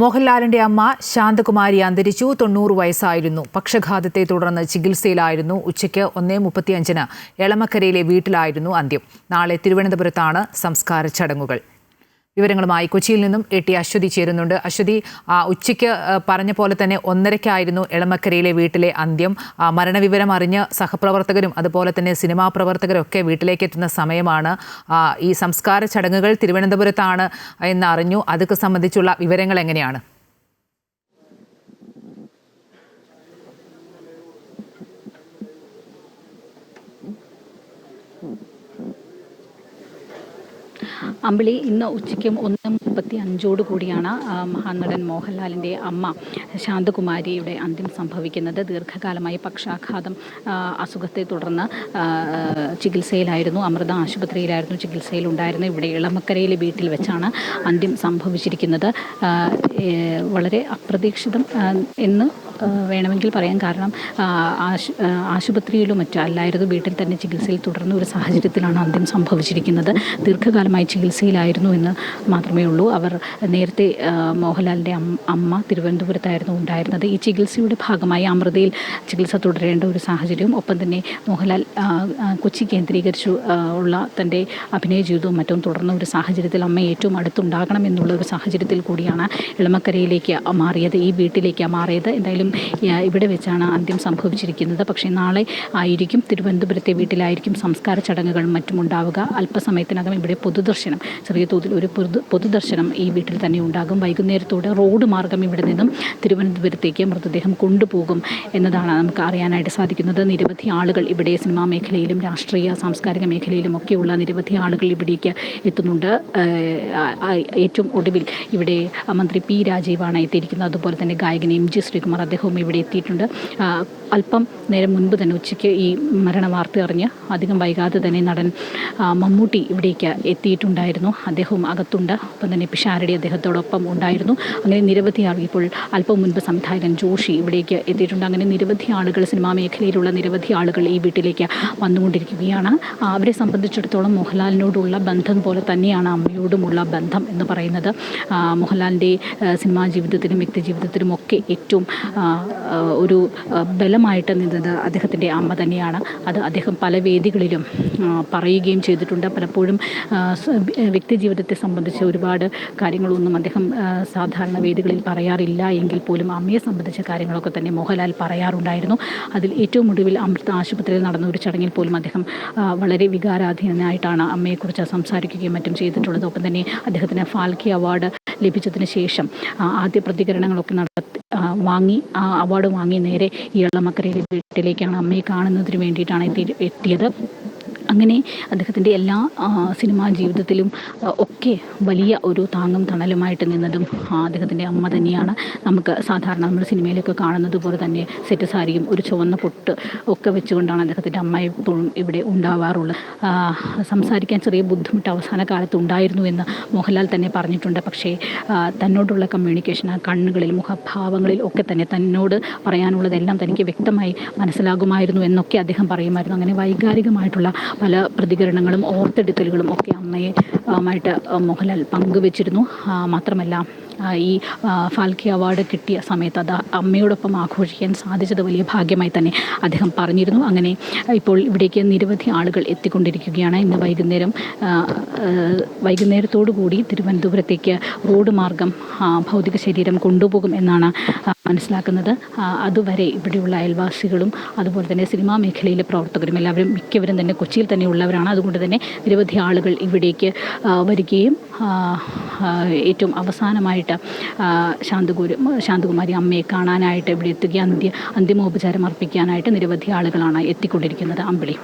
മോഹൻലാലിന്റെ അമ്മ ശാന്തകുമാരി അന്തരിച്ചു. 90 വയസ്സായിരുന്നു. പക്ഷാഘാതത്തെ തുടർന്ന് ചികിത്സയിലായിരുന്നു. ഉച്ചയ്ക്ക് 1:35 എളമക്കരയിലെ വീട്ടിലായിരുന്നു അന്ത്യം. നാളെ തിരുവനന്തപുരത്താണ് സംസ്കാര ചടങ്ങുകൾ. വിവരങ്ങളുമായി കൊച്ചിയിൽ നിന്നും AT അശ്വതി ചേരുന്നുണ്ട്. അശ്വതി, ഉച്ചയ്ക്ക് പറഞ്ഞ പോലെ തന്നെ 1:30-ക്കായിരുന്നു എളമക്കരയിലെ വീട്ടിലെ അന്ത്യം. മരണവിവരം അറിഞ്ഞ് സഹപ്രവർത്തകരും അതുപോലെ തന്നെ സിനിമാ പ്രവർത്തകരൊക്കെ വീട്ടിലേക്ക് എത്തുന്ന സമയമാണ്. ഈ സംസ്കാര ചടങ്ങുകൾ തിരുവനന്തപുരത്താണ് എന്നറിഞ്ഞു. അതൊക്കെ സംബന്ധിച്ചുള്ള വിവരങ്ങൾ എങ്ങനെയാണ്? അമ്പിളി, ഇന്ന് ഉച്ചയ്ക്ക് 1:35 കൂടിയാണ് മഹാനടൻ മോഹൻലാലിൻ്റെ അമ്മ ശാന്തകുമാരിയുടെ അന്ത്യം സംഭവിക്കുന്നത്. ദീർഘകാലമായി പക്ഷാഘാതം അസുഖത്തെ തുടർന്ന് ചികിത്സയിലായിരുന്നു. അമൃത ആശുപത്രിയിലായിരുന്നു ചികിത്സയിലുണ്ടായിരുന്നത്. ഇവിടെ എളമക്കരയിലെ വീട്ടിൽ വെച്ചാണ് അന്ത്യം സംഭവിച്ചിരിക്കുന്നത്. വളരെ അപ്രതീക്ഷിതം എന്ന് വേണമെങ്കിൽ പറയാൻ. കാരണം ആശുപത്രിയിലും മറ്റും അല്ലായിരുന്നു, വീട്ടിൽ തന്നെ ചികിത്സയിൽ തുടർന്ന ഒരു സാഹചര്യത്തിലാണ് അന്ത്യം സംഭവിച്ചിരിക്കുന്നത്. ദീർഘകാലമായി ചികിത്സയിലായിരുന്നു എന്ന് മാത്രമേ ഉള്ളൂ. അവർ നേരത്തെ മോഹൻലാലിൻ്റെ അമ്മ തിരുവനന്തപുരത്തായിരുന്നു ഉണ്ടായിരുന്നത്. ഈ ചികിത്സയുടെ ഭാഗമായി അമൃതയിൽ ചികിത്സ തുടരേണ്ട ഒരു സാഹചര്യവും, ഒപ്പം തന്നെ മോഹൻലാൽ കൊച്ചി കേന്ദ്രീകരിച്ചു ഉള്ള തൻ്റെ അഭിനയ ജീവിതവും മറ്റും തുടർന്ന ഒരു സാഹചര്യത്തിൽ അമ്മ ഏറ്റവും അടുത്തുണ്ടാകണം എന്നുള്ള ഒരു സാഹചര്യത്തിൽ കൂടിയാണ് എളമക്കരയിലേക്ക് മാറിയത്, ഈ വീട്ടിലേക്ക് മാറിയത്. എന്തായാലും ഇവിടെ വെച്ചാണ് അന്ത്യം സംഭവിച്ചിരിക്കുന്നത്. പക്ഷേ നാളെ ആയിരിക്കും തിരുവനന്തപുരത്തെ വീട്ടിലായിരിക്കും സംസ്കാര ചടങ്ങുകളും മറ്റും ഉണ്ടാവുക. അല്പസമയത്തിനകം ഇവിടെ പൊതുദർശനം, ചെറിയ തോതിൽ ഒരു പൊതുദർശനം ഈ വീട്ടിൽ തന്നെ ഉണ്ടാകും. വൈകുന്നേരത്തോടെ റോഡ് മാർഗം ഇവിടെ നിന്നും തിരുവനന്തപുരത്തേക്ക് മൃതദേഹം കൊണ്ടുപോകും എന്നതാണ് നമുക്ക് അറിയാനായിട്ട് സാധിക്കുന്നത്. നിരവധി ആളുകൾ ഇവിടെ സിനിമാ മേഖലയിലും രാഷ്ട്രീയ സാംസ്കാരിക മേഖലയിലും ഒക്കെയുള്ള നിരവധി ആളുകൾ ഇവിടേക്ക് എത്തുന്നുണ്ട്. ഏറ്റവും ഒടുവിൽ ഇവിടെ മന്ത്രി P. രാജീവാണ് എത്തിയിരിക്കുന്നത്. അതുപോലെ തന്നെ ഗായകൻ MG ശ്രീകുമാർ, അദ്ദേഹവും ഇവിടെ എത്തിയിട്ടുണ്ട്. അല്പം നേരം മുൻപ് തന്നെ ഉച്ചയ്ക്ക് ഈ മരണ വാർത്ത അറിഞ്ഞ് അധികം വൈകാതെ തന്നെ നടൻ മമ്മൂട്ടി ഇവിടേക്ക് എത്തിയിട്ടുണ്ടായിരുന്നു. അദ്ദേഹവും അകത്തുണ്ട്. ഒപ്പം തന്നെ പിഷാരടി അദ്ദേഹത്തോടൊപ്പം ഉണ്ടായിരുന്നു. അങ്ങനെ നിരവധി ആളുകൾ, ഇപ്പോൾ അല്പം മുൻപ് സംവിധായകൻ ജോഷി ഇവിടേക്ക് എത്തിയിട്ടുണ്ട്. അങ്ങനെ നിരവധി ആളുകൾ, സിനിമാ മേഖലയിലുള്ള നിരവധി ആളുകൾ ഈ വീട്ടിലേക്ക് വന്നുകൊണ്ടിരിക്കുകയാണ്. അവരെ സംബന്ധിച്ചിടത്തോളം മോഹൻലാലിനോടുള്ള ബന്ധം പോലെ തന്നെയാണ് അമ്മയോടുമുള്ള ബന്ധം എന്ന് പറയുന്നത്. മോഹൻലാലിൻ്റെ സിനിമാ ജീവിതത്തിലും വ്യക്തി ജീവിതത്തിലും ഒക്കെ ഏറ്റവും ഒരു ബലമായിട്ട് നിന്നത് അദ്ദേഹത്തിൻ്റെ അമ്മ തന്നെയാണ്. അത് അദ്ദേഹം പല വേദികളിലും പറയുകയും ചെയ്തിട്ടുണ്ട്. പലപ്പോഴും വ്യക്തി ജീവിതത്തെ സംബന്ധിച്ച് ഒരുപാട് കാര്യങ്ങളൊന്നും അദ്ദേഹം സാധാരണ വേദികളിൽ പറയാറില്ല എങ്കിൽ പോലും അമ്മയെ സംബന്ധിച്ച കാര്യങ്ങളൊക്കെ തന്നെ മോഹൻലാൽ പറയാറുണ്ടായിരുന്നു. അതിൽ ഏറ്റവും ഒടുവിൽ അമൃത ആശുപത്രിയിൽ നടന്ന ഒരു ചടങ്ങിൽ പോലും അദ്ദേഹം വളരെ വികാരാധീനനായിട്ടാണ് അമ്മയെക്കുറിച്ച് സംസാരിക്കുകയും മറ്റും ചെയ്തിട്ടുള്ളത്. ഒപ്പം തന്നെ അദ്ദേഹത്തിന് ഫാൽക്കെ അവാർഡ് ലഭിച്ചതിന് ശേഷം ആദ്യ പ്രതികരണങ്ങളൊക്കെ വാങ്ങി അവാർഡ് വാങ്ങി നേരെ ഈ എളമക്കരയിലെ വീട്ടിലേക്കാണ് അമ്മയെ കാണുന്നതിന് വേണ്ടിയിട്ടാണ് എത്തിയത്. അങ്ങനെ അദ്ദേഹത്തിൻ്റെ എല്ലാ സിനിമാ ജീവിതത്തിലും ഒക്കെ വലിയ ഒരു താങ്ങും തണലുമായിട്ട് നിന്നതും അദ്ദേഹത്തിൻ്റെ അമ്മ തന്നെയാണ്. നമുക്ക് സാധാരണ നമ്മൾ സിനിമയിലൊക്കെ കാണുന്നത് പോലെ തന്നെ സെറ്റ് സാരിയും ഒരു ചുവന്ന പൊട്ട് ഒക്കെ വെച്ചുകൊണ്ടാണ് അദ്ദേഹത്തിൻ്റെ അമ്മ എപ്പോഴും ഇവിടെ ഉണ്ടാവാറുള്ളത്. സംസാരിക്കാൻ ചെറിയ ബുദ്ധിമുട്ട് അവസാന കാലത്ത് ഉണ്ടായിരുന്നു എന്ന് മോഹൻലാൽ തന്നെ പറഞ്ഞിട്ടുണ്ട്. പക്ഷേ തന്നോടുള്ള കമ്മ്യൂണിക്കേഷൻ, ആ കണ്ണുകളിൽ, മുഖഭാവങ്ങളിൽ ഒക്കെ തന്നെ തന്നോട് പറയാനുള്ളതെല്ലാം തനിക്ക് വ്യക്തമായി മനസ്സിലാകുമായിരുന്നു എന്നൊക്കെ അദ്ദേഹം പറയുമായിരുന്നു. അങ്ങനെ വൈകാരികമായിട്ടുള്ള പല പ്രതികരണങ്ങളും ഓർത്തെടുക്കലുകളും ഒക്കെ അമ്മയുമായിട്ട് മോഹൻലാൽ പങ്കുവച്ചിരുന്നു. മാത്രമല്ല ഈ ഫാൽക്കെ അവാർഡ് കിട്ടിയ സമയത്ത് അത് അമ്മയോടൊപ്പം ആഘോഷിക്കാൻ സാധിച്ചത് വലിയ ഭാഗ്യമായി തന്നെ അദ്ദേഹം പറഞ്ഞിരുന്നു. അങ്ങനെ ഇപ്പോൾ ഇവിടേക്ക് നിരവധി ആളുകൾ എത്തിക്കൊണ്ടിരിക്കുകയാണ്. ഇന്ന് വൈകുന്നേരത്തോടു കൂടി തിരുവനന്തപുരത്തേക്ക് റോഡ് മാർഗം ഭൗതിക ശരീരം കൊണ്ടുപോകും എന്നാണ് മനസ്സിലാക്കുന്നത്. അതുവരെ ഇവിടെയുള്ള അയൽവാസികളും അതുപോലെ തന്നെ സിനിമാ മേഖലയിലെ പ്രവർത്തകരും എല്ലാവരും മിക്കവരും തന്നെ കൊച്ചിയിൽ തന്നെ ഉള്ളവരാണ്. അതുകൊണ്ട് തന്നെ നിരവധി ആളുകൾ ഇവിടേക്ക് വരികയും ഏറ്റവും അവസാനമായിട്ട് ശാന്തകുമാരി അമ്മയെ കാണാനായിട്ട് ഇവിടെ എത്തുകയും അന്തിമോപചാരം അർപ്പിക്കാനായിട്ട് നിരവധി ആളുകളാണ് എത്തിക്കൊണ്ടിരിക്കുന്നത്. അമ്പിളി.